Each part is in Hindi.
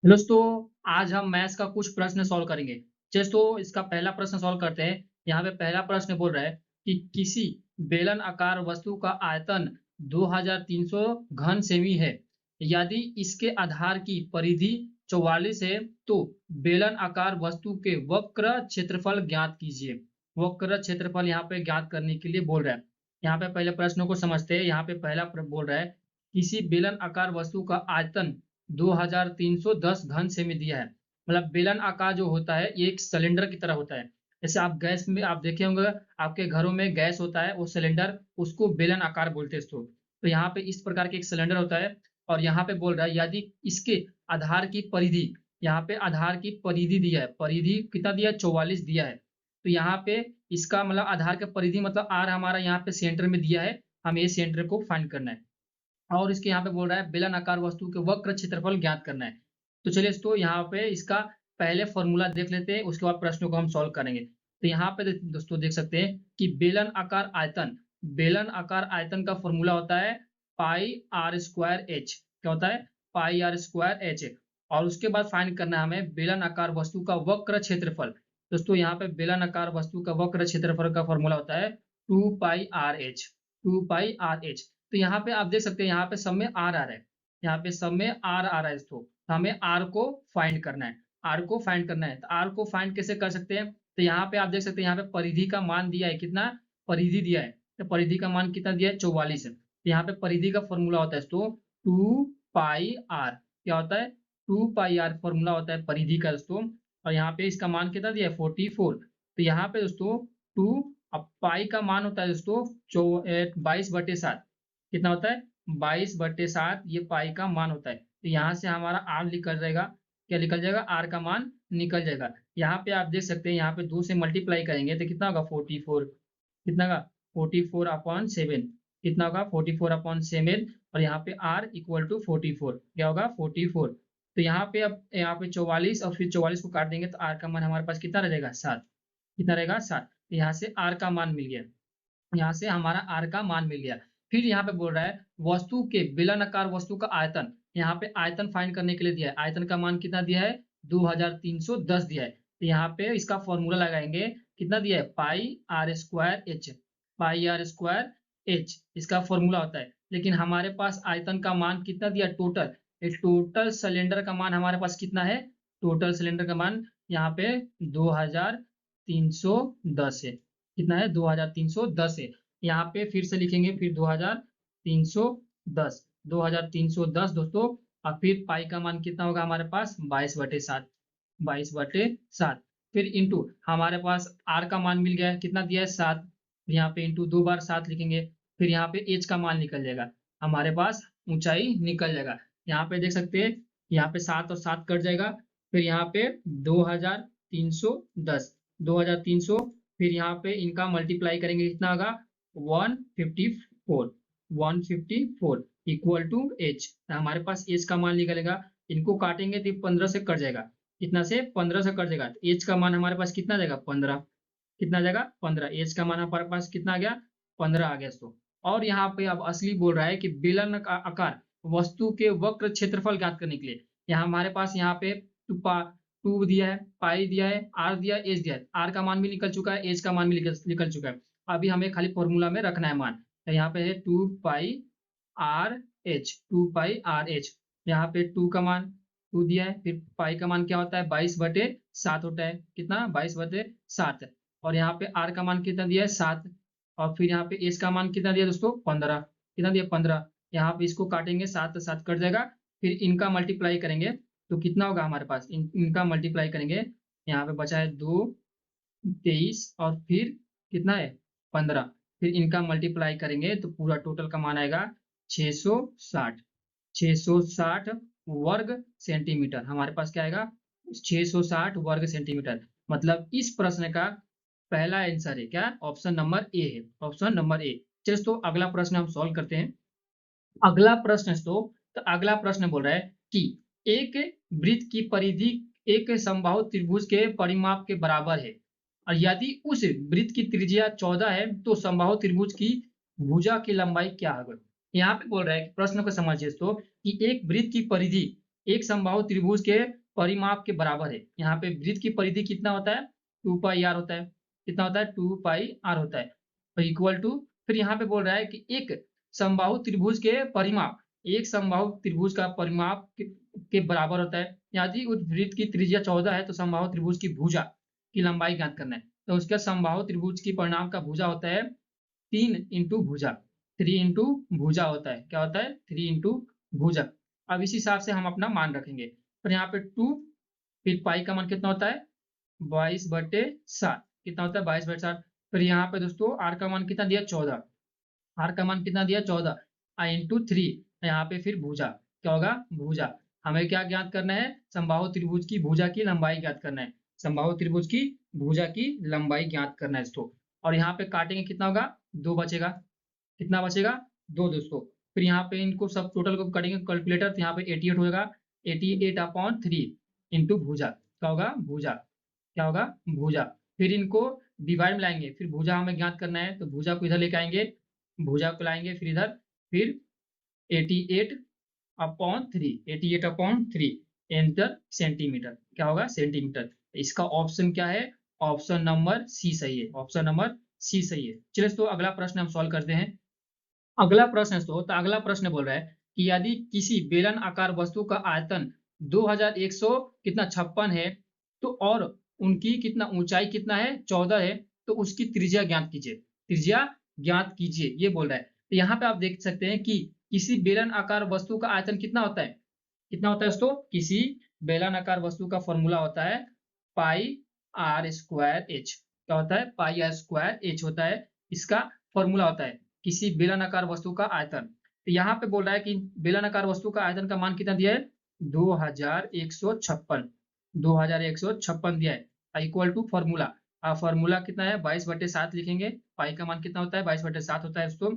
दोस्तों, आज हम मैथ्स का कुछ प्रश्न सॉल्व करेंगे। दोस्तों, इसका पहला प्रश्न सॉल्व करते हैं। यहाँ पे पहला प्रश्न बोल रहा है कि किसी बेलन आकार वस्तु का आयतन 2300 घन सेमी है। यदि इसके आधार की परिधि 44 है तो बेलन आकार वस्तु के वक्र क्षेत्रफल ज्ञात कीजिए। वक्र क्षेत्रफल यहाँ पे ज्ञात करने के लिए बोल रहा है। यहाँ पे पहले प्रश्नों को समझते हैं। यहाँ पे पहला बोल रहा है किसी बेलन आकार वस्तु का आयतन 2310 घन सेमी दिया है। मतलब बेलन आकार जो होता है ये एक सिलेंडर की तरह होता है। जैसे आप गैस में आप देखे होंगे, आपके घरों में गैस होता है, वो सिलेंडर उसको बेलन आकार बोलते हैं इसको। तो यहाँ पे इस प्रकार के एक सिलेंडर होता है और यहाँ पे बोल रहा है यदि इसके आधार की परिधि, यहाँ पे आधार की परिधि दिया है, परिधि कितना दिया है 44 दिया है। तो यहाँ पे इसका मतलब आधार का परिधि मतलब आर हमारा यहाँ पे सेंटर में दिया है, हमें ये सेंटर को फाइंड करना है। और इसके यहाँ पे बोल रहा है बेलन आकार वस्तु के वक्र क्षेत्रफल ज्ञात करना है। तो चलिए दोस्तों यहाँ पे इसका पहले फॉर्मूला देख लेते हैं, उसके बाद प्रश्नों को हम सॉल्व करेंगे। तो यहाँ पे दोस्तों देख सकते हैं कि बेलन आकार आयतन का फॉर्मूला होता है पाई आर स्क्वायर एच। क्या होता है? Pi r square H. और उसके बाद फाइंड करना है हमें बेलन आकार वस्तु का वक्र क्षेत्रफल। दोस्तों यहाँ पे बेलन आकार वस्तु का वक्र क्षेत्रफल का फॉर्मूला होता है 2 pi r h. 2 pi r H. तो यहाँ पे आप देख सकते हैं यहाँ पे सब में आर आ रहा है, यहाँ पे सब में आर आ रहा है। तो हमें आर को फाइंड करना है, आर को फाइंड करना है। तो आर को फाइंड कैसे कर सकते हैं? तो यहाँ पे आप देख सकते हैं यहाँ पे परिधि का मान दिया है, कितना परिधि दिया है, तो परिधि का मान कितना दिया है 44 है। तो यहाँ पे परिधि का फॉर्मूला होता है दोस्तों 2 पाई आर। क्या होता है? 2 पाई आर फॉर्मूला होता है परिधि का दोस्तों। और यहाँ पे इसका मान कितना दिया है 44। तो यहाँ पे दोस्तों 2, अब पाई का मान होता है दोस्तों 22/7। कितना होता है? 22/7 ये पाई का मान होता है। तो यहाँ से हमारा आर निकल जाएगा। क्या निकल जाएगा? आर का मान निकल जाएगा। यहाँ पे आप देख सकते हैं यहाँ पे 2 से मल्टीप्लाई करेंगे तो कितना होगा 44। कितना होगा 44/7। कितना होगा 44/7। और यहाँ पे आर इक्वल टू 44। क्या होगा 44। तो यहाँ पे अब यहाँ पे 44 और फिर 44 को काट देंगे तो आर का मान हमारे पास कितना रह जाएगा 7। कितना रहेगा 7। यहाँ से आर का मान मिल गया, यहाँ से हमारा आर का मान मिल गया। फिर यहाँ पे बोल रहा है वस्तु के बेलनाकार वस्तु का आयतन। यहाँ पे आयतन फाइंड करने के लिए दिया है, आयतन का मान कितना दिया है 2310 दिया है। तो यहाँ पे इसका फॉर्मूला लगाएंगे, कितना दिया है pi r square h. Pi r square h इसका फॉर्मूला होता है। लेकिन हमारे पास आयतन का मान कितना दिया टोटल, टोटल सिलेंडर का मान हमारे पास कितना है, टोटल सिलेंडर का मान यहाँ पे 2310 है। कितना है 2310 है। यहाँ पे फिर से लिखेंगे फिर 2310, 2310 दोस्तों। और फिर पाई का मान कितना होगा हमारे पास 22/7, 22/7। फिर इंटू हमारे पास आर का मान मिल गया है, कितना दिया है 7। यहाँ पे इंटू 2 बार 7 लिखेंगे। फिर यहाँ पे एच का मान निकल जाएगा, हमारे पास ऊंचाई निकल जाएगा। यहाँ पे देख सकते हैं यहाँ पे 7 और 7 कट जाएगा। फिर यहाँ पे 2310, 2300। फिर यहाँ पे इनका मल्टीप्लाई करेंगे कितना होगा 154, 154 इक्वल टू एच। हमारे पास एच का मान निकलेगा। इनको काटेंगे तो 15 से कट जाएगा। कितना से 15 से कट जाएगा। एच का मान हमारे पास कितना जाएगा 15। कितना जाएगा 15। एच का मान हमारे पास कितना आ गया 15 आ गया। तो और यहाँ पे अब असली बोल रहा है कि बेलन का आकार वस्तु के वक्र क्षेत्रफल ज्ञात करने के लिए। यहाँ हमारे पास यहाँ पे 2 दिया है, पाई दिया है, आर दिया है, एच दिया है। आर का मान भी निकल चुका है, एच का मान भी निकल चुका है। अभी हमें खाली फॉर्मूला में रखना है मान। तो यहाँ पे है 2 pi r h, 2 pi r H. यहाँ पे 2 का मान 2 दिया है। फिर पाई का मान क्या होता है 22/7 होता है। कितना 22/7। और यहाँ पे आर का मान कितना दिया है 7। और फिर यहाँ पे एच का मान कितना दिया दोस्तों 15। कितना दिया 15। यहाँ पे इसको काटेंगे 7 7 कट जाएगा। फिर इनका मल्टीप्लाई करेंगे तो कितना होगा हमारे पास, इनका मल्टीप्लाई करेंगे। यहाँ पे बचा है 2, 23 और फिर कितना है 15। फिर इनका मल्टीप्लाई करेंगे तो पूरा टोटल का मान आएगा 660, 660 वर्ग सेंटीमीटर। हमारे पास क्या आएगा 660 वर्ग सेंटीमीटर। मतलब इस प्रश्न का पहला आंसर है क्या, ऑप्शन नंबर ए है, ऑप्शन नंबर ए। चलिए तो अगला प्रश्न हम सॉल्व करते हैं। अगला प्रश्न तो अगला प्रश्न बोल रहा है कि एक वृत्त की परिधि एक समबाहु त्रिभुज के परिमाप के बराबर है और यदि उस वृत्त की त्रिज्या 14 है तो समबाहु त्रिभुज की भुजा की लंबाई क्या होगी। यहाँ पे बोल रहा है कि प्रश्न को समझिए तो कि एक वृत्त की परिधि एक समबाहु त्रिभुज के परिमाप के बराबर है। यहाँ पे वृत्त की परिधि कितना होता है, 2 पाई आर होता है। कितना होता है, 2 पाई आर होता है। तो इक्वल टू, फिर यहाँ पे बोल रहा है कि एक समबाहु त्रिभुज के परिमाप, एक समबाहु त्रिभुज का परिमाप के बराबर होता है। यदि उस वृत्त की त्रिज्या 14 है तो समबाहु त्रिभुज की भुजा की लंबाई ज्ञात करना है। तो उसका समबाहु त्रिभुज की परिमाप का भुजा होता है 3 इंटू भुजा, 3 इंटू भुजा होता है। क्या होता है, 3 इंटू भुजा। अब इस हिसाब से हम अपना मान रखेंगे। फिर यहाँ पे 2, फिर पाई का मान कितना होता है, 22/7। कितना होता है, 22/7। फिर यहाँ पे दोस्तों आर का मान कितना दिया, 14। आर का मान कितना दिया, 14 इंटू 3। यहाँ पे फिर भुजा, क्या होगा, भुजा। हमें क्या ज्ञात करना है, समबाहु त्रिभुज की भुजा की लंबाई ज्ञात करना है। समबाहु त्रिभुज की भुजा की लंबाई ज्ञात करना है दोस्तों। और यहाँ पे काटेंगे कितना होगा, 2 बचेगा। कितना बचेगा, 2 दोस्तों। फिर यहाँ पे इनको सब टोटल को करेंगे कैलकुलेटर, तो यहाँ पे 88 होगा। 88/3 इंटू भुजा, क्या होगा, भुजा। क्या होगा, भुजा। फिर इनको डिवाइड में लाएंगे, फिर भुजा हमें ज्ञात करना है, तो भुजा को इधर लेके आएंगे, भुजा को लाएंगे फिर इधर, फिर 88/3, 88/3 एंटर सेंटीमीटर। क्या होगा, सेंटीमीटर। इसका ऑप्शन क्या है, ऑप्शन नंबर सी सही है। ऑप्शन नंबर सी सही है। चलिए तो अगला प्रश्न हम सॉल्व करते हैं। अगला प्रश्न तो अगला प्रश्न बोल रहा है कि यदि किसी बेलन आकार वस्तु का आयतन 2100 कितना 56 है, तो और उनकी कितना ऊंचाई कितना है, 14 है, तो उसकी त्रिज्या ज्ञात कीजिए। त्रिज्या ज्ञात कीजिए, ये बोल रहा है। तो यहाँ पे आप देख सकते हैं कि किसी बेलन आकार वस्तु का आयतन कितना होता है, कितना होता है दोस्तों, किसी बेलन आकार वस्तु का फॉर्मूला होता है पाई आर स्क्वायर एच। क्या होता है, पाई आर स्क्वायर एच होता है, इसका फॉर्मूला होता है किसी बेलनाकार वस्तु का आयतन। तो यहाँ पे बोल रहा है कि बेलनाकार वस्तु का आयतन का मान कितना दिया है, 2156, 2156 दिया है। इक्वल टू फॉर्मूला, फॉर्मूला कितना है, 22/7 लिखेंगे। पाई का मान कितना होता है, 22/7 होता है दोस्तों।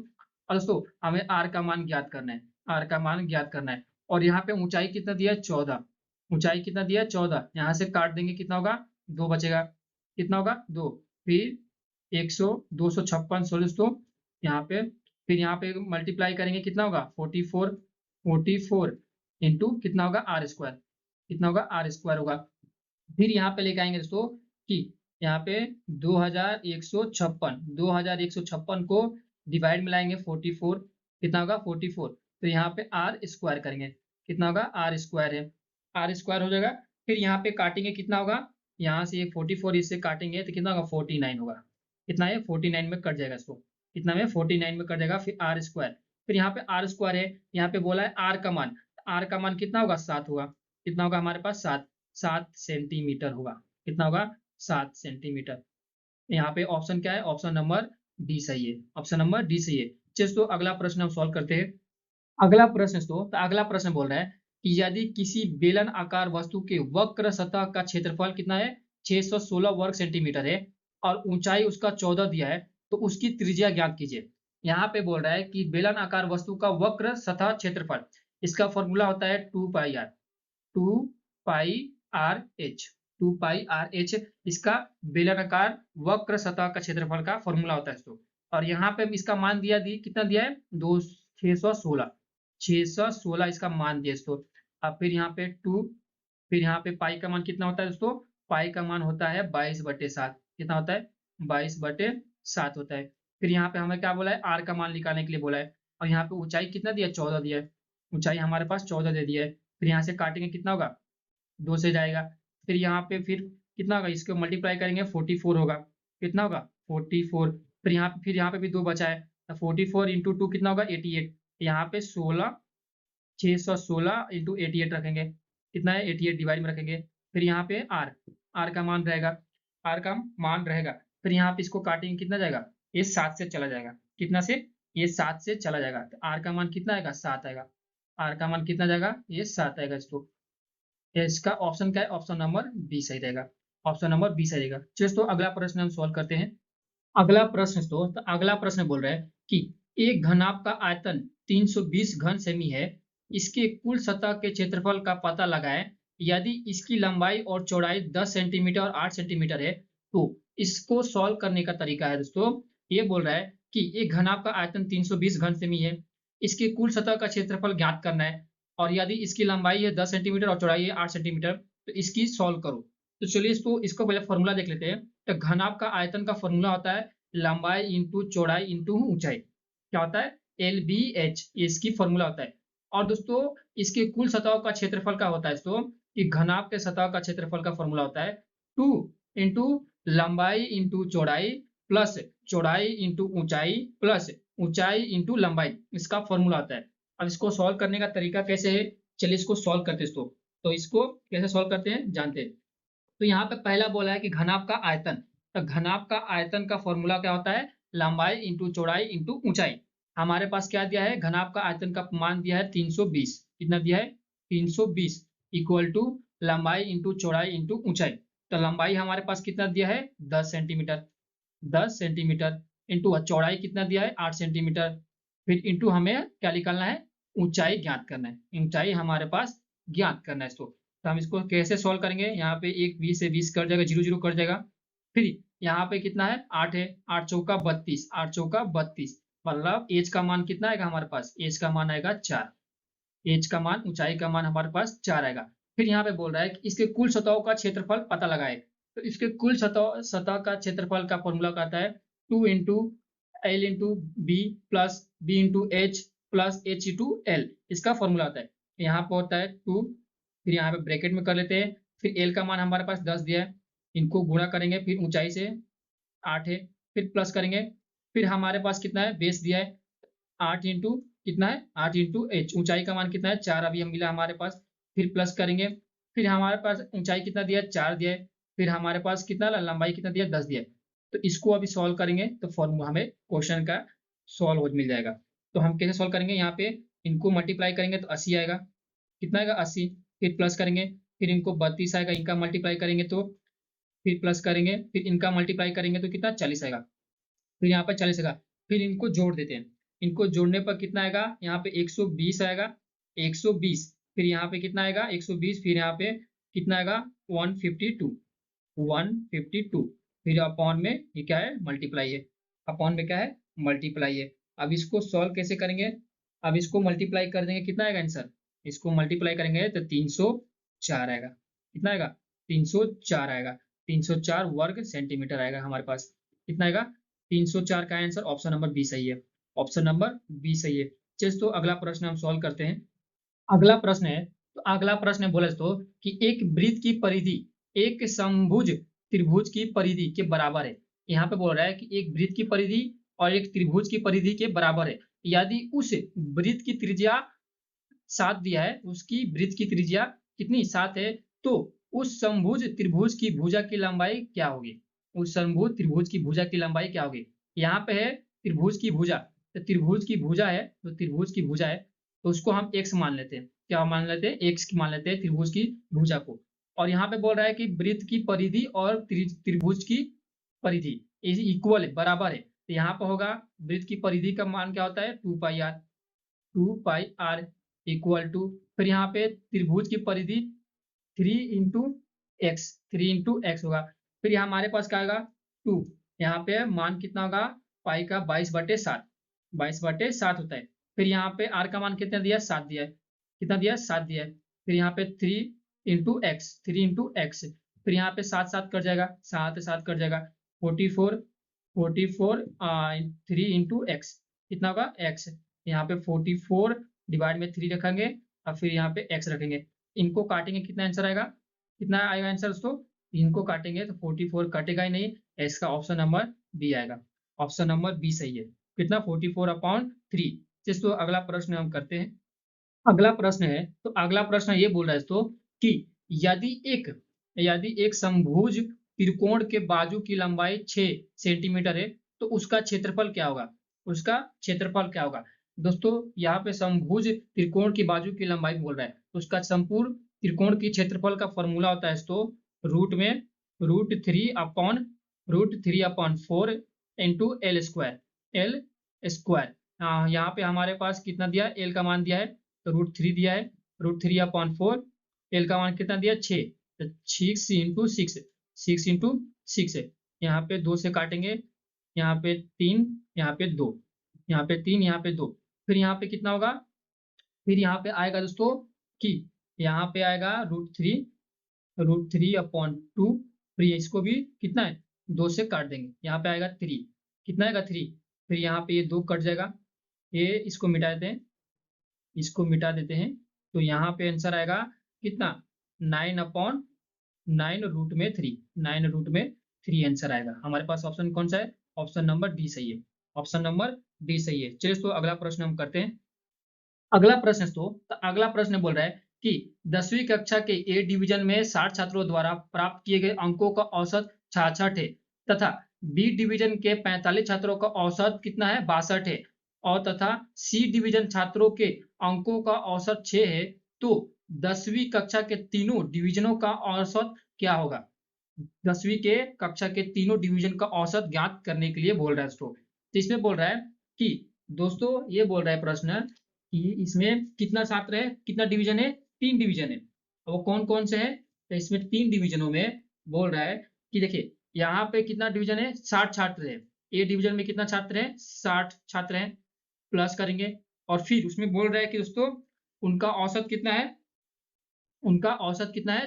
और दोस्तों हमें आर का मान ज्ञात करना है, आर का मान ज्ञात करना है। और यहाँ पे ऊंचाई कितना दिया है, 14। ऊंचाई कितना दिया है, 14। यहाँ से काट देंगे, कितना होगा, 2 बचेगा। कितना होगा, 2। फिर 100, 256 सो दोस्तों यहाँ पे। फिर यहाँ पे मल्टीप्लाई करेंगे, कितना होगा, 44, 44 इंटू कितना होगा, आर स्क्वायर। कितना होगा, आर स्क्वायर होगा। फिर यहाँ पे लेके आएंगे दोस्तों कि यहाँ पे 2156 को डिवाइड में लाएंगे 44। कितना होगा, 44। तो यहाँ पे आर स्क्वायर करेंगे, कितना होगा, आर स्क्वायर है, आर स्क्वायर हो जाएगा। फिर यहाँ पे काटेंगे, कितना होगा, यहाँ से 44 इससे काटेंगे तो कितना होगा, 49 होगा। कितना है, 49 में कट जाएगा इसको। कितना में, 49 में कट जाएगा। फिर आर स्क्वायर, फिर यहाँ पे आर स्क्वायर है, यहाँ पे बोला है आर का मान। आर का मान कितना होगा, 7 होगा। कितना होगा हमारे पास, 7 सेंटीमीटर होगा। कितना होगा, 7 सेंटीमीटर। यहाँ पे ऑप्शन क्या है, ऑप्शन नंबर डी सही है। ऑप्शन नंबर डी सही है। चलिए तो अगला प्रश्न हम सॉल्व करते हैं। अगला प्रश्न तो अगला प्रश्न बोल रहा है कि यदि किसी बेलन आकार वस्तु के वक्र सतह का क्षेत्रफल कितना है, 616 वर्ग सेंटीमीटर है, और ऊंचाई उसका 14 दिया है, तो उसकी त्रिज्या ज्ञात कीजिए। यहाँ पे बोल रहा है कि बेलन आकार वस्तु का वक्र सतह क्षेत्रफल, इसका फॉर्मूला होता है 2 pi r, 2 pi r h, 2 pi r h इसका बेलनाकार वक्र सतह का क्षेत्रफल का फॉर्मूला होता है दोस्तों। और यहाँ पे इसका मान दिया कितना दिया है, 616, 616 इसका मान दिया दोस्तों। अब फिर यहाँ पे 2, फिर यहाँ पे पाई का मान कितना होता है दोस्तों, पाई का मान होता है 22/7। कितना होता है, 22/7 होता है। फिर यहाँ पे हमें क्या बोला है, आर का मान निकालने के लिए बोला है। और यहाँ पे ऊंचाई कितना दिया है, 14 दिया है। ऊंचाई हमारे पास 14 दे दिया है। फिर यहाँ से काटेंगे, कितना होगा, 2 से जाएगा। फिर यहाँ पे फिर कितना होगा, इसको मल्टीप्लाई करेंगे, 44 होगा। कितना होगा, 44। फिर यहाँ पे भी 2 बचा है, तो 44 इंटू 2 कितना होगा, 88। यहाँ पे 616 इंटू 88 रखेंगे। कितना है, 88 डिवाइड में रखेंगे। फिर यहाँ पे आर, आर का मान रहेगा, आर का मान रहेगा। फिर यहाँ पे इसको काटेंगे, कितना जाएगा, ये 7 से चला जाएगा। कितना से, ये 7 से चला जाएगा। तो आर का मान कितना आएगा, 7 आएगा। आर का मान कितना जाएगा, ये 7 आएगा। इसको इसका ऑप्शन क्या है, ऑप्शन नंबर बी सही रहेगा। ऑप्शन नंबर बी सही रहेगा। चलिए तो अगला प्रश्न हम सॉल्व करते हैं। अगला प्रश्न तो अगला प्रश्न बोल रहा है कि एक घनाभ का आयतन 320 घन सेमी है, इसके कुल सतह के क्षेत्रफल का पता लगाएं। यदि इसकी लंबाई और चौड़ाई 10 सेंटीमीटर और 8 सेंटीमीटर है, तो इसको सॉल्व करने का तरीका है दोस्तों, ये बोल रहा है कि एक घनाभ का आयतन 320 घन सेमी है, इसके कुल सतह का क्षेत्रफल ज्ञात करना है, और यदि इसकी लंबाई है 10 सेंटीमीटर और चौड़ाई है 8 सेंटीमीटर, तो इसकी सॉल्व करो। तो चलिए इसको पहले फॉर्मूला देख लेते हैं। तो घनाभ का आयतन का फॉर्मूला होता है लंबाई इंटू चौड़ाई इंटू ऊंचाई। क्या होता है? LBH, इसकी फॉर्मूला होता है। और दोस्तों इसके कुल सतहों का क्षेत्रफल का होता है दोस्तों कि घनाभ के सतह का क्षेत्रफल का फॉर्मूला होता है 2 इंटू लंबाई इंटू चौड़ाई प्लस चौड़ाई इंटू ऊंचाई प्लस ऊंचाई इंटू लंबाई, इसका फॉर्मूला होता है। अब इसको सॉल्व करने का तरीका कैसे है, चलिए इसको सॉल्व करते हैं। तो इसको कैसे सॉल्व करते हैं जानते हैं। तो यहाँ पे पहला बोला है कि घनाभ का आयतन। तो घनाभ का आयतन का फॉर्मूला क्या होता है? लंबाई इंटू चौड़ाई इंटू ऊंचाई। हमारे पास क्या दिया है? घनाभ का आयतन का मान दिया है 320। कितना दिया है? 320 इक्वल टू लंबाई इंटू चौड़ाई इंटू ऊंचाई। तो लंबाई हमारे पास कितना दिया है? 10 सेंटीमीटर। 10 सेंटीमीटर इंटू चौड़ाई कितना दिया है? 8 सेंटीमीटर। फिर इंटू हमें क्या निकालना है? ऊंचाई ज्ञात करना है। ऊंचाई हमारे पास ज्ञात करना है इसको। तो हम इसको कैसे सॉल्व करेंगे? यहाँ पे एक 20 से 20 कट जाएगा, 0 0 कट जाएगा। फिर यहाँ पे कितना है? 8 है, 8 चौका 32, 8 चौका 32, मतलब एच का मान कितना आएगा हमारे पास? एच का मान आएगा 4। एच का मान, ऊंचाई का मान हमारे पास 4 आएगा। फिर यहाँ पे बोल रहा है कि इसके कुल सतहों का क्षेत्रफल पता लगाए। तो इसके कुल सतह का क्षेत्रफल का फॉर्मूला कहता है 2 into L into B plus B into H plus H into L, इसका फॉर्मूला आता है। यहाँ पे होता है 2, फिर यहाँ पे ब्रैकेट में कर लेते हैं। फिर एल का मान हमारे पास 10 दिया है, इनको गुणा करेंगे, फिर ऊंचाई से 8 है, फिर प्लस करेंगे। फिर हमारे पास कितना है? बेस दिया है 8 इंटू कितना है? 8 इंटू एच, ऊंचाई का मान कितना है? 4 अभी हम मिला हमारे पास। फिर प्लस करेंगे, फिर हमारे पास ऊंचाई कितना दिया है? 4 दिया है। फिर हमारे पास कितना लंबाई कितना दिया है? 10 दिया है। तो इसको अभी सॉल्व करेंगे तो फॉर्मूला हमें क्वेश्चन का सॉल्व हो मिल जाएगा। तो हम कैसे सॉल्व करेंगे? यहाँ पे इनको मल्टीप्लाई करेंगे तो 80 आएगा। कितना आएगा? 80। फिर प्लस करेंगे, फिर इनको 32 आएगा, इनका मल्टीप्लाई करेंगे तो फिर प्लस करेंगे, फिर इनका मल्टीप्लाई करेंगे तो कितना? 40 आएगा। फिर यहाँ पर 40 आएगा। फिर इनको जोड़ देते हैं। इनको जोड़ने पर कितना आएगा? यहाँ पे 120 आएगा, 120। फिर यहाँ पे कितना आएगा? 120। फिर यहाँ पे कितना आएगा? 152, 152। फिर अपॉन में ये क्या है? मल्टीप्लाई है। अपॉन में क्या है? मल्टीप्लाई है। अब इसको सॉल्व कैसे करेंगे? अब इसको मल्टीप्लाई कर देंगे, कितना आएगा आंसर? इसको मल्टीप्लाई करेंगे तो 304 आएगा। कितना आएगा? 304 आएगा। 304 वर्ग सेंटीमीटर आएगा हमारे पास। कितना आएगा? 304 का आंसर ऑप्शन नंबर बी सही है। ऑप्शन नंबर बी सही है। चलिए तो अगला प्रश्न हम सॉल्व करते हैं। अगला प्रश्न है, तो अगला प्रश्न है बोले तो कि एक वृत्त की परिधि एक समभुज त्रिभुज की परिधि के बराबर है। यहाँ पे बोल रहा है कि एक वृत्त की परिधि और एक त्रिभुज की परिधि के बराबर है। यदि उस वृत्त की त्रिज्या 7 दिया है, उसकी वृत्त की त्रिज्या कितनी? 7 है, तो उस समभुज त्रिभुज की भुजा की लंबाई क्या होगी? उस समभुज त्रिभुज की भुजा की लंबाई क्या होगी? यहाँ पे है त्रिभुज की भुजा, तो त्रिभुज की भुजा है, तो त्रिभुज की भुजा है, तो उसको हम x मान लेते हैं। क्या मान लेते हैं? x मान लेते हैं त्रिभुज की भुजा को। और यहाँ पे बोल रहा है कि वृत्त की परिधि और त्रिभुज की परिधि इक्वल है, बराबर है। तो यहाँ पे होगा वृत्त की परिधि का मान क्या होता है? 2 πr, 2 πr इक्वल टू, फिर यहाँ पे त्रिभुज की परिधि 3 x, 3 x होगा। फिर यहाँ हमारे पास क्या आएगा? 2। यहाँ पे मान कितना होगा? पाई का 22/7, 22/7 होता है। फिर यहाँ पे r का मान कितना दिया है? 7 दिया है। कितना दिया है? 7 दिया है। फिर यहाँ पे 3 × x, फिर यहाँ पे 7 7 कट जाएगा, 7 7 कट जाएगा, 44, 44 3 × x कितना होगा? x। यहाँ पे 44 डिवाइड में 3 रखेंगे और फिर यहाँ पे x रखेंगे। इनको काटेंगे, कितना आंसर आएगा? कितना आएगा आंसर दोस्तों? इनको काटेंगे तो 44 कटेगा ही नहीं, इसका ऑप्शन नंबर बी आएगा। ऑप्शन नंबर बी सही है। कितना? 44/3। तो अगला प्रश्न हम करते हैं। अगला प्रश्न है, तो अगला प्रश्न ये बोल रहा है दोस्तों कि यदि एक समभुज त्रिकोण के बाजू की लंबाई 6 सेंटीमीटर है, तो उसका क्षेत्रफल क्या होगा? उसका क्षेत्रफल क्या होगा? दोस्तों यहाँ पे समभुज त्रिकोण की बाजू की लंबाई बोल रहा है, तो उसका संपूर्ण त्रिकोण की क्षेत्रफल का फॉर्मूला होता है दोस्तों √3/4 इंटू एल स्क्वायर। यहाँ पे हमारे पास कितना दिया है? एल का मान दिया है तो √3 दिया है, √3/4। एल का मान कितना दिया? 6, तो 6 इंटू 6, 6 इंटू 6 है। यहाँ पे 2 से काटेंगे, यहाँ पे 3, यहाँ पे 2, यहाँ पे 3, यहाँ पे 2। फिर यहाँ पे कितना होगा? फिर यहाँ पे आएगा दोस्तों कि यहाँ पे आएगा √3/2, फिर इसको भी कितना है 2 से काट देंगे, यहाँ पे आएगा 3, कितना आएगा 3, फिर यहाँ पे ये 2 कट जाएगा, ये इसको मिटा देते हैं, इसको मिटा देते हैं, तो यहाँ पे आंसर आएगा कितना 9/9 9 आंसर आएगा। हमारे पास ऑप्शन कौन सा है, ऑप्शन नंबर डी सही है, ऑप्शन नंबर डी सही है। चलिए तो अगला प्रश्न हम करते हैं। अगला प्रश्न बोल रहा है कि 10वीं कक्षा के ए डिवीजन में 60 छात्रों द्वारा प्राप्त किए गए अंकों का औसत 66 है तथा बी डिवीजन के 45 छात्रों का औसत कितना है 62 है और तथा सी डिवीजन छात्रों के अंकों का औसत 6 है, तो 10वीं कक्षा के तीनों डिवीजनों का औसत क्या होगा। 10वीं के कक्षा के तीनों डिवीजन का औसत ज्ञात करने के लिए बोल रहा है दोस्तों। तो इसमें बोल रहा है कि दोस्तों ये बोल रहा है प्रश्न कि इसमें कितना छात्र है, कितना डिवीजन है, 3 डिवीजन है। वो कौन कौन से हैं, तो इसमें 3 डिवीजनों में बोल रहा है कि देखिए यहाँ पे कितना डिवीजन है 60 छात्र है, ए डिवीजन में कितना छात्र है 60 छात्र हैं, प्लस करेंगे और फिर उसमें बोल रहा है कि दोस्तों उनका औसत कितना है, उनका औसत कितना है,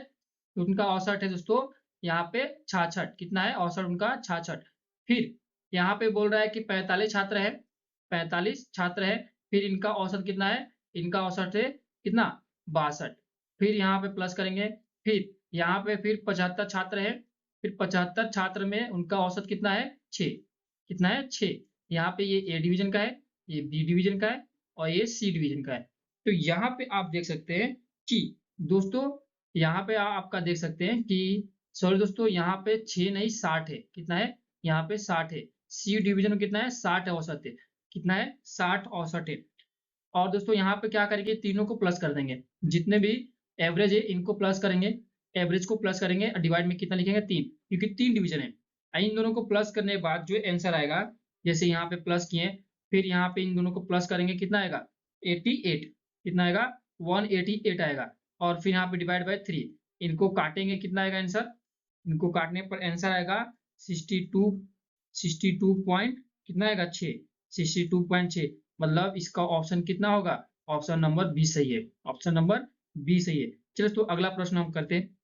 तो उनका औसत है दोस्तों यहाँ पे 66, कितना है औसत उनका 66। फिर यहाँ पे बोल रहा है कि 45 छात्र है, 45 छात्र है, फिर इनका औसत कितना है, इनका औसत है कितना 62, फिर यहाँ पे प्लस करेंगे, फिर यहाँ पे फिर 75 छात्र है, फिर 75 छात्र में उनका औसत कितना है 6, कितना है 6, यहाँ पे ये ए डिवीजन का है, ये बी डिवीजन का है और ये सी डिवीजन का है। तो यहाँ पे आप देख सकते हैं कि दोस्तों यहाँ पे आपका देख सकते हैं कि सॉरी दोस्तों यहाँ पे 6 नहीं 60 है, कितना है यहाँ पे 60 है, सी डिवीजन में कितना है 60 औसत है, कितना है 60 औसत है। और दोस्तों यहाँ पे क्या करेंगे तीनों को प्लस कर देंगे, जितने भी एवरेज है इनको प्लस करेंगे, एवरेज को प्लस करेंगे और डिवाइड में कितना लिखेंगे 3, क्योंकि 3 डिवीजन है। इन दोनों को प्लस करने के बाद जो आंसर आएगा, जैसे यहाँ पे प्लस किए फिर यहाँ पे इन दोनों को प्लस करेंगे कितना आएगा 88, कितना आएगा 188 आएगा और फिर यहाँ पे डिवाइड बाय 3, इनको काटेंगे कितना आएगा आंसर, इनको काटने पर आंसर आएगा 62 पॉइंट कितना आएगा 6, 62.6, मतलब इसका ऑप्शन कितना होगा, ऑप्शन नंबर बी सही है, ऑप्शन नंबर बी सही है। चलो तो अगला प्रश्न हम करते हैं।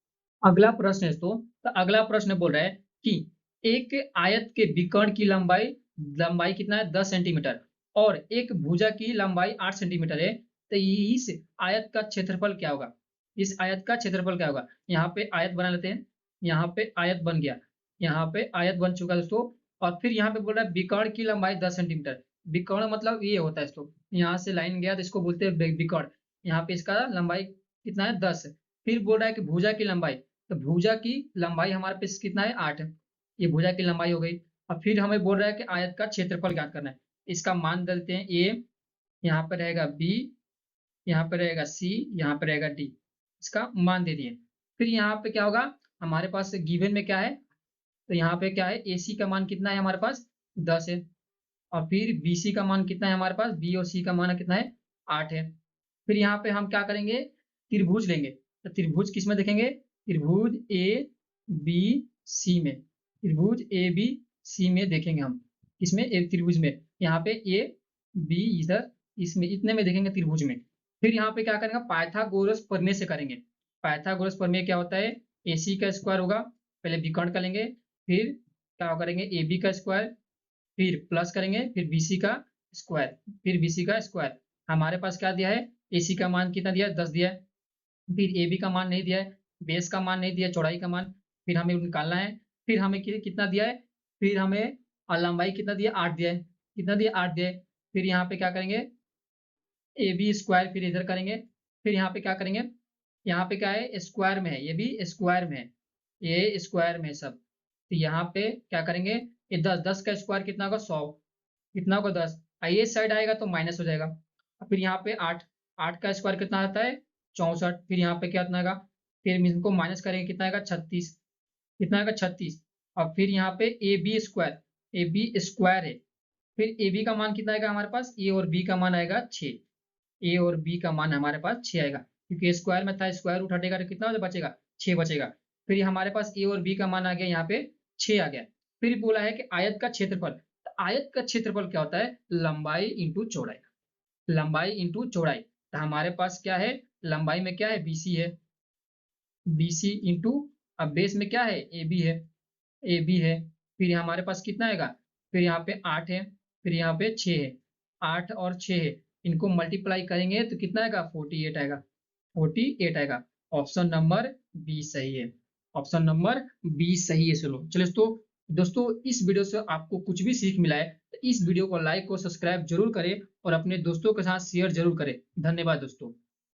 अगला प्रश्न है तो अगला प्रश्न बोल रहा है कि एक आयत के विकर्ण की लंबाई लंबाई कितना है 10 सेंटीमीटर और एक भुजा की लंबाई 8 सेंटीमीटर है, तो इस आयत का क्षेत्रफल क्या होगा, इस आयत का क्षेत्रफल क्या होगा। यहाँ पे आयत बना लेते हैं, यहाँ पे आयत बन गया, यहाँ पे आयत बन चुका है दोस्तों, और फिर यहाँ पे बोल रहा है विकर्ण की लंबाई 10 सेंटीमीटर, विकर्ण मतलब ये होता है दोस्तों, यहाँ से लाइन गया तो इसको बोलते हैं विकर्ण, यहाँ पे इसका लंबाई कितना है 10, फिर बोल रहा है कि भुजा की लंबाई, तो भुजा की लंबाई हमारे पास कितना है 8, ये भुजा की लंबाई हो गई। और फिर हमें बोल रहा है कि आयत का क्षेत्रफल ज्ञात करना है, इसका मान डालते हैं ए, यहाँ पर रहेगा बी, यहाँ पर रहेगा सी, यहाँ पर रहेगा डी, इसका मान दे दिए। फिर यहाँ पे क्या होगा, हमारे पास गिवन में क्या है, तो यहाँ पे क्या है AC का मान कितना है हमारे पास 10 है, और फिर BC का मान कितना है हमारे पास, B और C का मान कितना है 8 है। फिर यहाँ पे हम क्या करेंगे त्रिभुज लेंगे, तो त्रिभुज किस में देखेंगे, त्रिभुज ABC में, त्रिभुज ABC में देखेंगे हम, इसमें एक त्रिभुज में, यहाँ पे AB इधर इसमें इतने में देखेंगे त्रिभुज में। फिर यहाँ पे क्या करेंगे पाइथागोरस प्रमेय से करेंगे, पाइथागोरस प्रमेय क्या होता है, AC का स्क्वायर होगा, पहले विकर्ण का लेंगे, फिर क्या करेंगे AB का स्क्वायर, फिर प्लस करेंगे, फिर BC का स्क्वायर, फिर BC का स्क्वायर। हमारे पास क्या दिया है AC का मान कितना दिया है 10 दिया है, फिर AB का मान नहीं दिया है, बेस का मान नहीं दिया, चौड़ाई का मान फिर हमें निकालना है, फिर हमें कितना दिया है, फिर हमें लंबाई कितना दिया 8 दिया है, कितना दिया 8 दिया है। फिर यहाँ पे क्या करेंगे AB स्क्वायर, फिर इधर करेंगे, फिर यहाँ पे क्या करेंगे, यहाँ पे क्या है स्क्वायर में है, ये भी स्क्वायर में है, ये स्क्वायर में है सब, तो यहाँ पे क्या करेंगे ये 10 का स्क्वायर कितना होगा 100, कितना होगा 10, ये साइड आएगा तो माइनस हो जाएगा। फिर यहाँ पे 8 का स्क्वायर कितना आता है 64, फिर यहाँ पे क्या कितना आएगा, फिर इनको माइनस करेंगे कितना आएगा 36, कितना आएगा 36, और फिर यहाँ पे AB स्क्वायर है, फिर AB का मान कितना आएगा हमारे पास, A और B का मान आएगा 6, A और B का मान हमारे पास 6 आएगा, क्योंकि स्क्वायर में था स्क्वायर रूट हटेगा तो कितना बचेगा 6 बचेगा। फिर हमारे पास A और B का मान आ गया यहाँ पे 6 आ गया। फिर बोला है कि आयत का क्षेत्रफल, तो आयत का क्षेत्रफल क्या होता है लंबाई इंटू चौड़ाई, लंबाई इंटू चौड़ाई, तो हमारे पास क्या है लंबाई में क्या है, BC है, BC इंटू अब बेस में क्या है, AB है, AB है। फिर हमारे पास कितना आएगा, फिर यहाँ पे 8 है, फिर यहाँ पे 6 है, 8 और 6 है, इनको मल्टीप्लाई करेंगे तो कितना आएगा, 48 आएगा, 48 आएगा। ऑप्शन नंबर बी सही है, ऑप्शन नंबर बी सही है। चलो चलो दोस्तों इस वीडियो से आपको कुछ भी सीख मिला है तो इस वीडियो को लाइक और सब्सक्राइब जरूर करें और अपने दोस्तों के साथ शेयर जरूर करें। धन्यवाद दोस्तों।